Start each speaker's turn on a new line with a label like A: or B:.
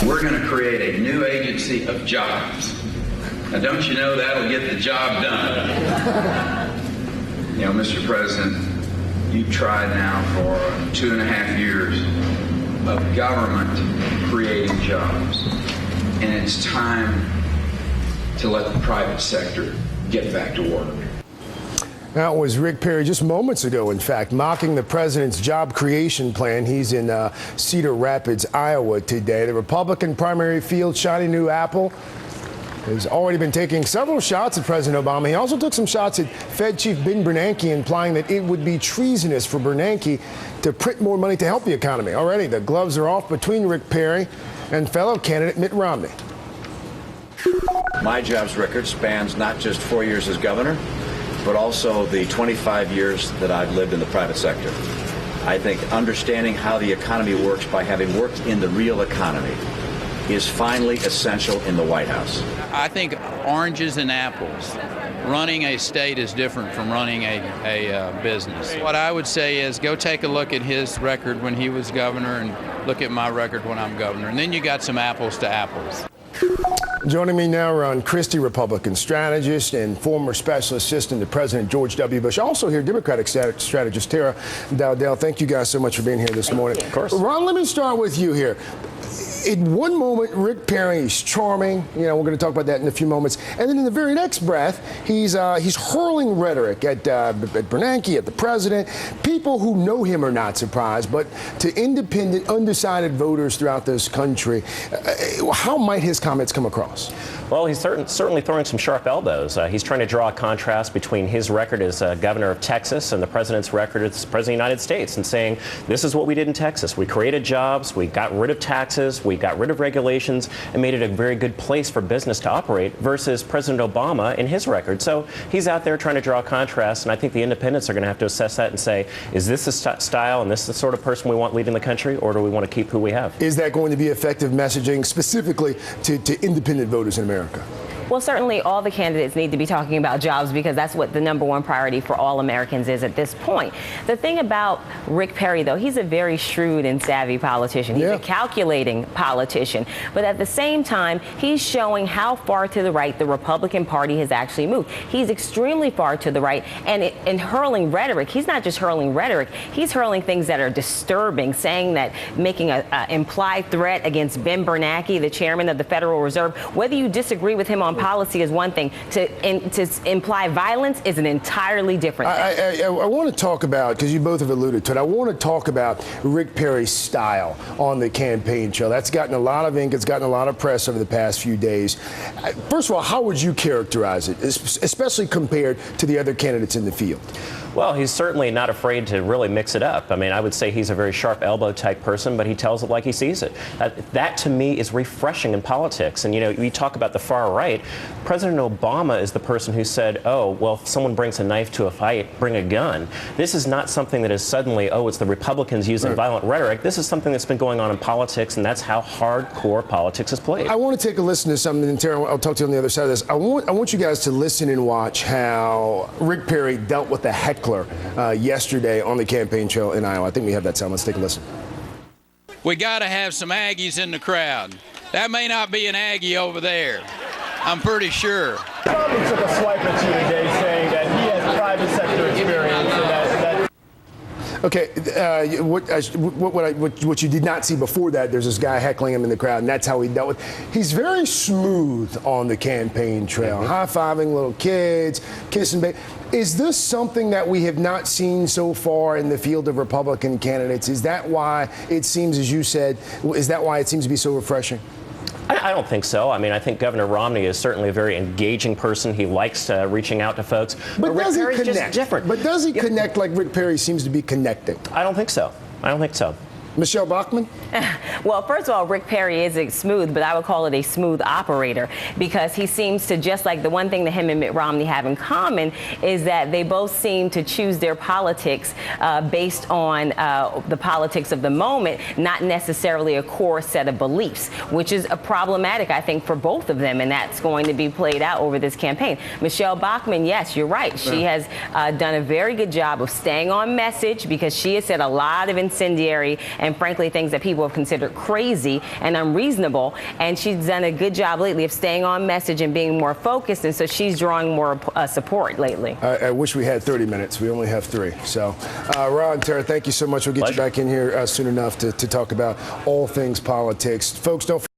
A: We're going to create a new agency of jobs. Now, don't you know that'll get the job done? You know, Mr. President, you've tried now for 2.5 years of government creating jobs, and it's time to let the private sector get back to work.
B: That was Rick Perry just moments ago, in fact, mocking the president's job creation plan. He's in Cedar Rapids, Iowa today. The Republican primary field, shiny new apple, has already been taking several shots at President Obama. He also took some shots at Fed Chief Ben Bernanke, implying that it would be treasonous for Bernanke to print more money to help the economy. Already, the gloves are off between Rick Perry and fellow candidate Mitt Romney.
C: My jobs record spans not just 4 years as governor, but also the 25 years that I've lived in the private sector. I think understanding how the economy works by having worked in the real economy is finally essential in the White House.
D: I think oranges and apples. Running a state is different from running a business. What I would say is go take a look at his record when he was governor and look at my record when I'm governor, and then you got some apples to apples.
B: Joining me now, Ron Christie, Republican strategist and former special assistant to President George W. Bush. Also here, Democratic strategist Tara Dowdell. Thank you guys so much for being here this morning. Of course. Ron, let me start with you here. In one moment, Rick Perry is charming. You know, we're going to talk about that in a few moments. And then in the very next breath, he's hurling rhetoric at Bernanke, at the president. People who know him are not surprised, but to independent, undecided voters throughout this country, how might his comments come across?
E: Well, he's certainly throwing some sharp elbows. He's trying to draw a contrast between his record as governor of Texas and the president's record as president of the United States, and saying, this is what we did in Texas. We created jobs, we got rid of taxes, we got rid of regulations, and made it a very good place for business to operate, versus President Obama in his record. So he's out there trying to draw a contrast, and I think the independents are going to have to assess that and say, is this the style and this the sort of person we want leading the country, or do we want to keep who we have?
B: Is that going to be effective messaging specifically to independent voters in America?
F: Well, certainly all the candidates need to be talking about jobs, because that's what the #1 priority for all Americans is at this point. The thing about Rick Perry, though, he's a very shrewd and savvy politician. He's a calculating politician. But at the same time, he's showing how far to the right the Republican Party has actually moved. He's extremely far to the right. And in hurling rhetoric, he's not just hurling rhetoric, he's hurling things that are disturbing, saying that, making an implied threat against Ben Bernanke, the chairman of the Federal Reserve. Whether you disagree with him on policy is one thing. To imply violence is an entirely different thing.
B: I want to talk about, because you both have alluded to it, I want to talk about Rick Perry's style on the campaign trail. That's gotten a lot of ink. It's gotten a lot of press over the past few days. First of all, how would you characterize it, especially compared to the other candidates in the field?
E: Well, he's certainly not afraid to really mix it up. I mean, I would say he's a very sharp elbow type person, but he tells it like he sees it. That to me is refreshing in politics. And, you know, you talk about the far right. President Obama is the person who said, oh, well, if someone brings a knife to a fight, bring a gun. This is not something that is suddenly, oh, it's the Republicans using violent rhetoric. This is something that's been going on in politics, and that's how hardcore politics is played.
B: I want to take a listen to something, and Tara, I'll talk to you on the other side of this. I want you guys to listen and watch how Rick Perry dealt with the heckler yesterday on the campaign trail in Iowa. I think we have that sound. Let's take a listen.
D: We got to have some Aggies in the crowd. That may not be an Aggie over there. I'm pretty sure.
G: Romney took a swipe at you today, saying that he has private sector experience and that.
B: Okay, what you did not see before that, there's this guy heckling him in the crowd, and that's how he dealt with. He's very smooth on the campaign trail, high-fiving little kids, kissing babies. Is this something that we have not seen so far in the field of Republican candidates? Is that why it seems, as you said, is that why it seems to be so refreshing?
E: I don't think so. I mean, I think Governor Romney is certainly a very engaging person. He likes reaching out to folks.
B: But does he connect?
E: Just different.
B: But does he connect like Rick Perry seems to be connecting?
E: I don't think so. I don't think so.
B: Michelle Bachmann?
F: Well, first of all, Rick Perry is smooth, but I would call it a smooth operator, because he seems to, just like the one thing that him and Mitt Romney have in common is that they both seem to choose their politics based on the politics of the moment, not necessarily a core set of beliefs, which is problematic, I think, for both of them, and that's going to be played out over this campaign. Michelle Bachmann, yes, you're right. She has done a very good job of staying on message, because she has said a lot of incendiary and and frankly things that people have considered crazy and unreasonable. And she's done a good job lately of staying on message and being more focused, and so she's drawing more support lately.
B: I wish we had 30 minutes. We only have 3. So, Ron, Tara, thank you so much. We'll get you back in here soon enough to talk about all things politics. Folks, don't forget